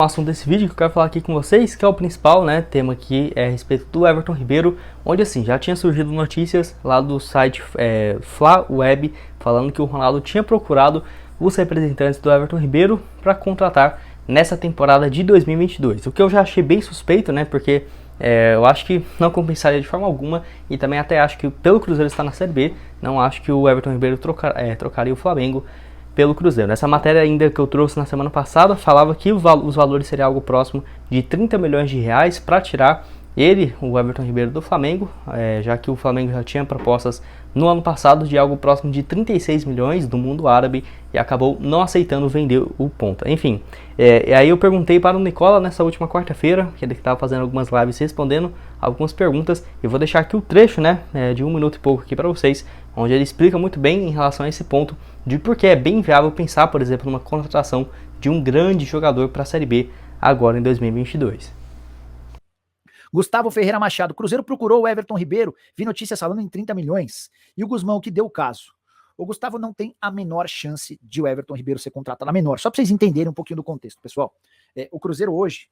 O assunto desse vídeo que eu quero falar aqui com vocês, que é o principal, né, tema aqui é a respeito do Everton Ribeiro, onde assim, já tinha surgido notícias lá do site Fla Web, falando que o Ronaldo tinha procurado os representantes do Everton Ribeiro para contratar nessa temporada de 2022, o que eu já achei bem suspeito, né, porque eu acho que não compensaria de forma alguma, e também até acho que pelo Cruzeiro estar na Série B, não acho que o Everton Ribeiro trocaria o Flamengo pelo Cruzeiro. Nessa matéria ainda que eu trouxe na semana passada, falava que os valores seriam algo próximo de 30 milhões de reais para tirar ele, o Everton Ribeiro, do Flamengo, já que o Flamengo já tinha propostas no ano passado de algo próximo de 36 milhões do mundo árabe e acabou não aceitando vender o ponta. Enfim, e aí eu perguntei para o Nicola nessa última quarta-feira, que ele estava fazendo algumas lives respondendo algumas perguntas, e vou deixar aqui o trecho, né, de 1 minuto e pouco aqui para vocês, onde ele explica muito bem em relação a esse ponto de por que é bem viável pensar, por exemplo, numa contratação de um grande jogador para a Série B agora em 2022. Gustavo Ferreira Machado, Cruzeiro procurou o Everton Ribeiro, vi notícias falando em 30 milhões. E o Guzmão que deu o caso. O Gustavo não tem a menor chance de o Everton Ribeiro ser contratado, a menor. Só para vocês entenderem um pouquinho do contexto, pessoal. O Cruzeiro hoje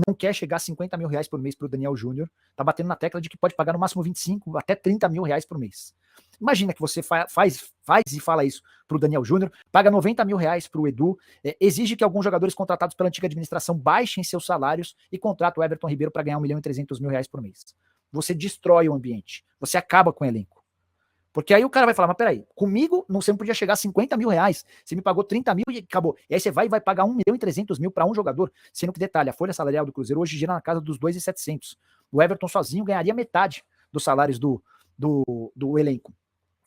não quer chegar a 50 mil reais por mês para o Daniel Júnior, tá batendo na tecla de que pode pagar no máximo 25 até 30 mil reais por mês. Imagina que você faz e fala isso para o Daniel Júnior, paga 90 mil reais para o Edu, exige que alguns jogadores contratados pela antiga administração baixem seus salários e contrata o Everton Ribeiro para ganhar 1 milhão e 300 mil reais por mês. Você destrói o ambiente, você acaba com o elenco. Porque aí o cara vai falar, mas peraí, comigo você não podia chegar a 50 mil reais, você me pagou 30 mil e acabou. E aí você vai pagar 1 milhão e 300 mil para um jogador, sendo que, detalhe, a folha salarial do Cruzeiro hoje gira na casa dos 2.700. O Everton sozinho ganharia metade dos salários do elenco.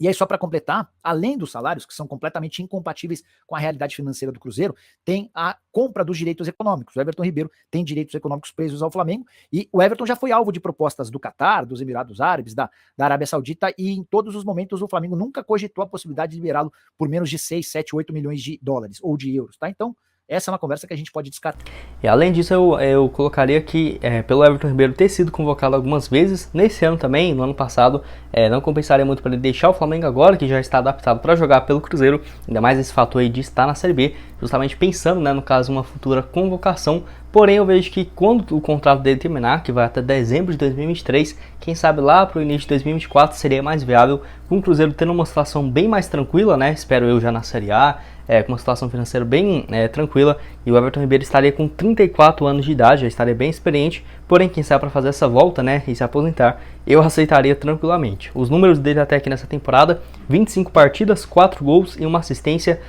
E aí, só para completar, além dos salários, que são completamente incompatíveis com a realidade financeira do Cruzeiro, tem a compra dos direitos econômicos. O Everton Ribeiro tem direitos econômicos presos ao Flamengo, e o Everton já foi alvo de propostas do Catar, dos Emirados Árabes, da Arábia Saudita, e em todos os momentos o Flamengo nunca cogitou a possibilidade de liberá-lo por menos de 6, 7, 8 milhões de dólares ou de euros, tá? Então, essa é uma conversa que a gente pode descartar. E além disso, eu colocaria que pelo Everton Ribeiro ter sido convocado algumas vezes, nesse ano também, no ano passado, não compensaria muito para ele deixar o Flamengo agora, que já está adaptado para jogar pelo Cruzeiro, ainda mais esse fator aí de estar na Série B, justamente pensando, né, no caso, uma futura convocação. Porém, eu vejo que quando o contrato dele terminar, que vai até dezembro de 2023, quem sabe lá para o início de 2024 seria mais viável, com o Cruzeiro tendo uma situação bem mais tranquila, né? Espero eu já na Série A, com uma situação financeira bem tranquila, e o Everton Ribeiro estaria com 34 anos de idade, já estaria bem experiente, porém quem sabe para fazer essa volta, né, e se aposentar, eu aceitaria tranquilamente. Os números dele até aqui nessa temporada, 25 partidas, 4 gols e 1 assistência.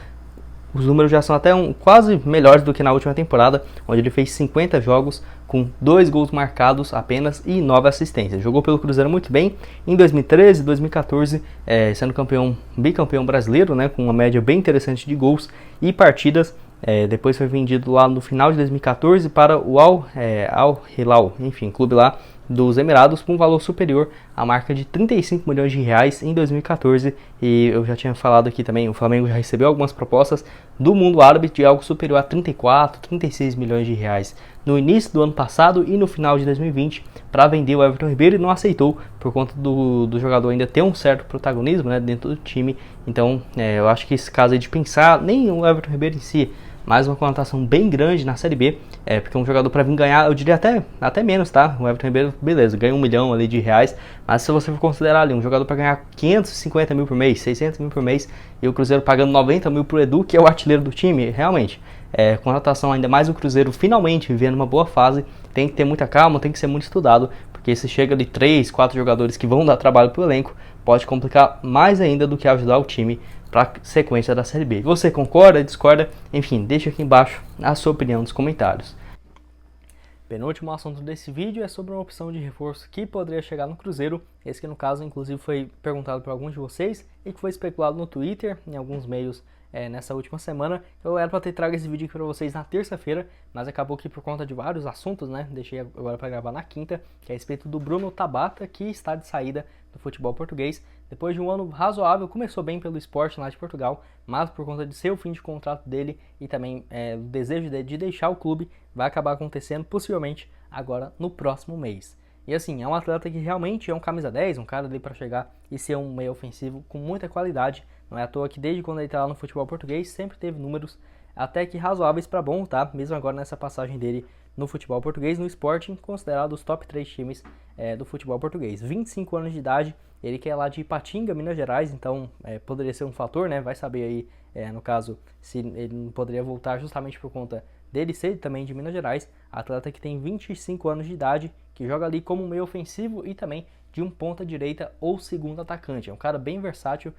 Os números já são até quase melhores do que na última temporada, onde ele fez 50 jogos com 2 gols marcados apenas e 9 assistências. Jogou pelo Cruzeiro muito bem em 2013 e 2014, sendo bicampeão brasileiro, né, com uma média bem interessante de gols e partidas. Depois foi vendido lá no final de 2014 para o Al Hilal, enfim, clube lá dos Emirados, com um valor superior à marca de 35 milhões de reais em 2014, e eu já tinha falado aqui também, o Flamengo já recebeu algumas propostas do mundo árabe de algo superior a 34, 36 milhões de reais no início do ano passado e no final de 2020 para vender o Everton Ribeiro, e não aceitou por conta do jogador ainda ter um certo protagonismo, né, dentro do time. Então eu acho que esse caso aí de pensar, nem o Everton Ribeiro em si, mais uma conotação bem grande na Série B, porque um jogador para vir ganhar, eu diria até menos, tá? O Everton Ribeiro, beleza, ganha 1 milhão ali de reais, mas se você for considerar ali um jogador para ganhar 550 mil por mês, 600 mil por mês, e o Cruzeiro pagando 90 mil pro Edu, que é o artilheiro do time, realmente, conotação ainda mais o Cruzeiro finalmente vivendo uma boa fase, tem que ter muita calma, tem que ser muito estudado, porque se chega de 3, 4 jogadores que vão dar trabalho pro elenco, pode complicar mais ainda do que ajudar o time para a sequência da Série B. Você concorda, discorda? Enfim, deixa aqui embaixo a sua opinião nos comentários. Penúltimo assunto desse vídeo é sobre uma opção de reforço que poderia chegar no Cruzeiro. Esse que no caso inclusive foi perguntado por alguns de vocês e que foi especulado no Twitter, em alguns meios nessa última semana. Eu era para ter trago esse vídeo aqui para vocês na terça-feira, mas acabou que por conta de vários assuntos, né, deixei agora para gravar na quinta, que é a respeito do Bruno Tabata, que está de saída do futebol português. Depois de um ano razoável, começou bem pelo Sport lá de Portugal, mas por conta de ser o fim de contrato dele e também o desejo dele de deixar o clube, vai acabar acontecendo possivelmente agora no próximo mês. E assim, é um atleta que realmente é um camisa 10, um cara ali para chegar e ser um meio ofensivo com muita qualidade. Não é à toa que desde quando ele está lá no futebol português sempre teve números até que razoáveis para bom, tá? Mesmo agora nessa passagem dele no futebol português, no Sporting, considerado os top 3 times do futebol português. 25 anos de idade, ele que é lá de Ipatinga, Minas Gerais, então poderia ser um fator, né? Vai saber aí, no caso, se ele não poderia voltar justamente por conta dele ser também de Minas Gerais. Atleta que tem 25 anos de idade, que joga ali como meio ofensivo e também de um ponta direita ou segundo atacante. É um cara bem versátil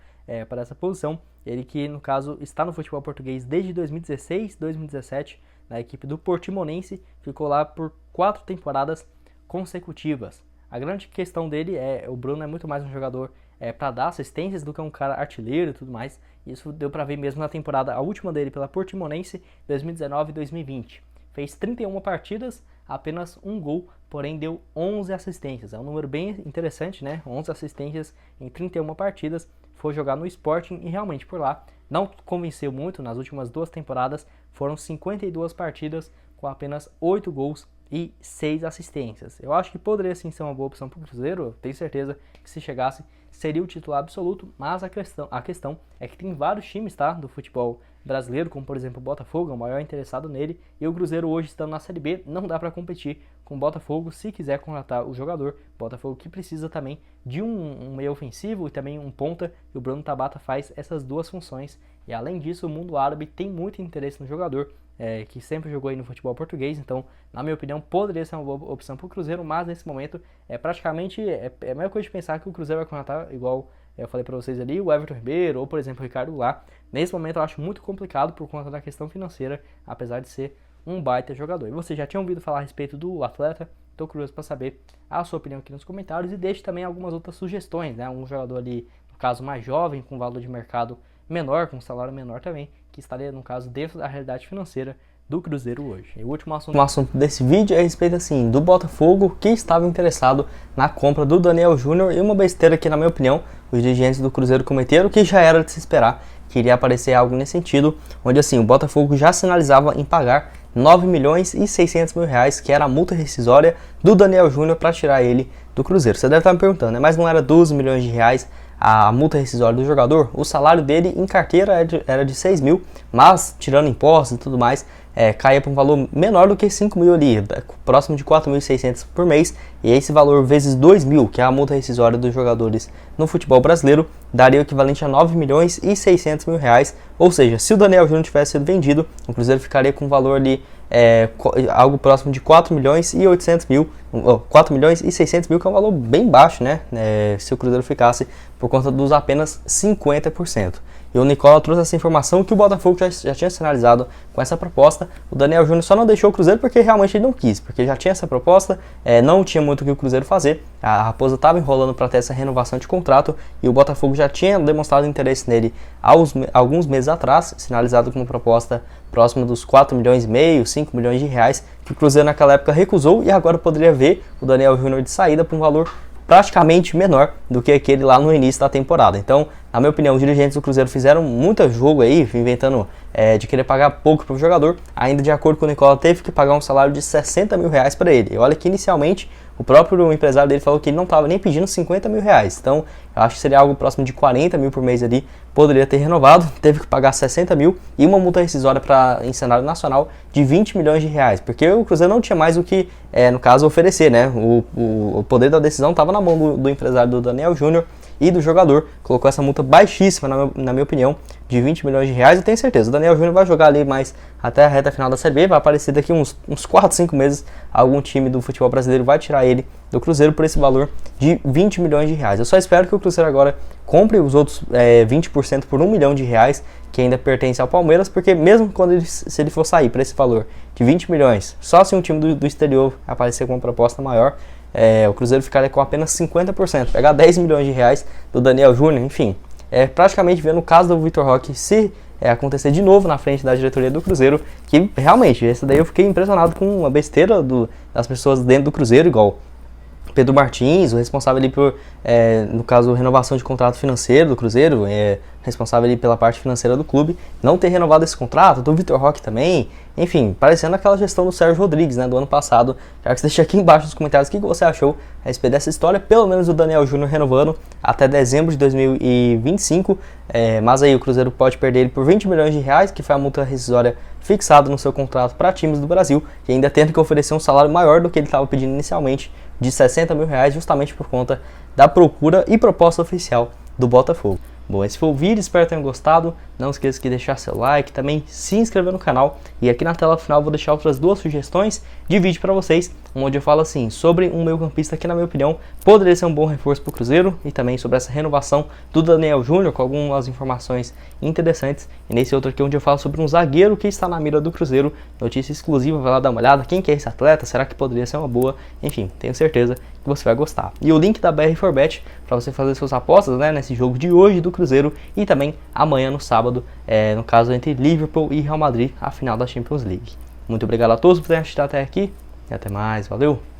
para essa posição. Ele que, no caso, está no futebol português desde 2016, 2017, na equipe do Portimonense, ficou lá por 4 temporadas consecutivas. A grande questão dele o Bruno é muito mais um jogador para dar assistências do que um cara artilheiro e tudo mais. Isso deu para ver mesmo na temporada, a última dele pela Portimonense, 2019 e 2020. Fez 31 partidas, apenas um gol, porém deu 11 assistências. É um número bem interessante, né? 11 assistências em 31 partidas. Foi jogar no Sporting e realmente por lá não convenceu muito. Nas últimas 2 temporadas foram 52 partidas com apenas 8 gols e 6 assistências. Eu acho que poderia sim ser uma boa opção para o Cruzeiro. Eu tenho certeza que se chegasse seria o titular absoluto, mas a questão é que tem vários times, tá, do futebol brasileiro, como por exemplo o Botafogo, é o maior interessado nele, e o Cruzeiro hoje estando na Série B, não dá para competir com o Botafogo se quiser contratar o jogador. Botafogo que precisa também de um meio ofensivo e também um ponta, e o Bruno Tabata faz essas 2 funções, e além disso o mundo árabe tem muito interesse no jogador, que sempre jogou aí no futebol português, então na minha opinião poderia ser uma boa opção para o Cruzeiro, mas nesse momento praticamente a mesma coisa de pensar que o Cruzeiro vai contratar, igual eu falei para vocês ali, o Everton Ribeiro ou por exemplo o Ricardo Goulart. Nesse momento eu acho muito complicado por conta da questão financeira, apesar de ser um baita jogador. E você já tinha ouvido falar a respeito do atleta? Estou curioso para saber a sua opinião aqui nos comentários e deixe também algumas outras sugestões, né? Um jogador ali, no caso mais jovem, com valor de mercado menor, com salário menor também, que estaria, no caso, dentro da realidade financeira do Cruzeiro hoje. E o último assunto desse vídeo é a respeito, assim, do Botafogo, que estava interessado na compra do Daniel Júnior, e uma besteira que, na minha opinião, os dirigentes do Cruzeiro cometeram, que já era de se esperar, que iria aparecer algo nesse sentido, onde, assim, o Botafogo já sinalizava em pagar 9 milhões e 600 mil reais, que era a multa rescisória do Daniel Júnior para tirar ele do Cruzeiro. Você deve estar me perguntando, né? Mas não era 12 milhões de reais a multa rescisória do jogador? O salário dele em carteira era de 6 mil, mas tirando impostos e tudo mais, caía para um valor menor do que 5 mil ali, próximo de 4.600 por mês, e esse valor vezes 2 mil, que é a multa rescisória dos jogadores no futebol brasileiro, daria o equivalente a 9 milhões e 600 mil reais, ou seja, se o Daniel Júnior tivesse sido vendido, o Cruzeiro ficaria com um valor ali, algo próximo de 4 milhões e 800 mil, 4 milhões e 600 mil, que é um valor bem baixo, né, se o Cruzeiro ficasse por conta dos apenas 50%. E o Nicola trouxe essa informação que o Botafogo já tinha sinalizado com essa proposta. O Daniel Júnior só não deixou o Cruzeiro porque realmente ele não quis, porque já tinha essa proposta, não tinha muito o que o Cruzeiro fazer. A Raposa estava enrolando para ter essa renovação de contrato e o Botafogo já tinha demonstrado interesse nele alguns meses atrás, sinalizado com uma proposta próxima dos 4 milhões e meio, 5 milhões de reais, que o Cruzeiro naquela época recusou, e agora poderia ver o Daniel Júnior de saída por um valor praticamente menor do que aquele lá no início da temporada. Então, na minha opinião, os dirigentes do Cruzeiro fizeram muito jogo aí, inventando de querer pagar pouco para o jogador. Ainda de acordo com o Nicola, teve que pagar um salário de 60 mil reais para ele. E olha que inicialmente o próprio empresário dele falou que ele não estava nem pedindo 50 mil reais. Então, eu acho que seria algo próximo de 40 mil por mês ali. Poderia ter renovado, teve que pagar 60 mil e uma multa rescisória em cenário nacional de 20 milhões de reais. Porque o Cruzeiro não tinha mais o que, no caso, oferecer, né? O poder da decisão estava na mão do empresário do Daniel Júnior e do jogador. Colocou essa multa baixíssima, na minha opinião, de 20 milhões de reais. Eu tenho certeza, o Daniel Júnior vai jogar ali mais até a reta final da Série B, vai aparecer daqui uns 4, 5 meses, algum time do futebol brasileiro vai tirar ele do Cruzeiro por esse valor de 20 milhões de reais. Eu só espero que o Cruzeiro agora compre os outros 20% por 1 milhão de reais, que ainda pertence ao Palmeiras, porque mesmo se ele for sair para esse valor de 20 milhões, só se um time do exterior aparecer com uma proposta maior, o Cruzeiro ficaria com apenas 50%, pegar 10 milhões de reais do Daniel Júnior, enfim, praticamente vendo o caso do Vitor Roque se acontecer de novo na frente da diretoria do Cruzeiro, que realmente, esse daí eu fiquei impressionado com a besteira das pessoas dentro do Cruzeiro, igual Pedro Martins, o responsável ali por, no caso, renovação de contrato financeiro do Cruzeiro, responsável ali pela parte financeira do clube, não ter renovado esse contrato, do Vitor Roque também, enfim, parecendo aquela gestão do Sérgio Rodrigues, né, do ano passado. Quero que você deixe aqui embaixo nos comentários o que você achou a respeito dessa história, pelo menos o Daniel Júnior renovando até dezembro de 2025, mas aí o Cruzeiro pode perder ele por 20 milhões de reais, que foi a multa rescisória fixado no seu contrato para times do Brasil e ainda tendo que oferecer um salário maior do que ele estava pedindo inicialmente, de R$60 mil, justamente por conta da procura e proposta oficial do Botafogo. Bom, esse foi o vídeo, espero que tenham gostado. Não esqueça de deixar seu like, também se inscrever no canal. E aqui na tela final eu vou deixar outras 2 sugestões de vídeo para vocês, onde eu falo assim sobre um meio-campista que, na minha opinião, poderia ser um bom reforço para o Cruzeiro, e também sobre essa renovação do Daniel Júnior, com algumas informações interessantes. E nesse outro aqui, onde eu falo sobre um zagueiro que está na mira do Cruzeiro, notícia exclusiva, vai lá dar uma olhada. Quem que é esse atleta? Será que poderia ser uma boa? Enfim, tenho certeza que você vai gostar. E o link da BR4Bet para você fazer suas apostas, né, nesse jogo de hoje do Cruzeiro e também amanhã no sábado, no caso entre Liverpool e Real Madrid, a final da Champions League. Muito obrigado a todos por terem assistido até aqui e até mais, valeu!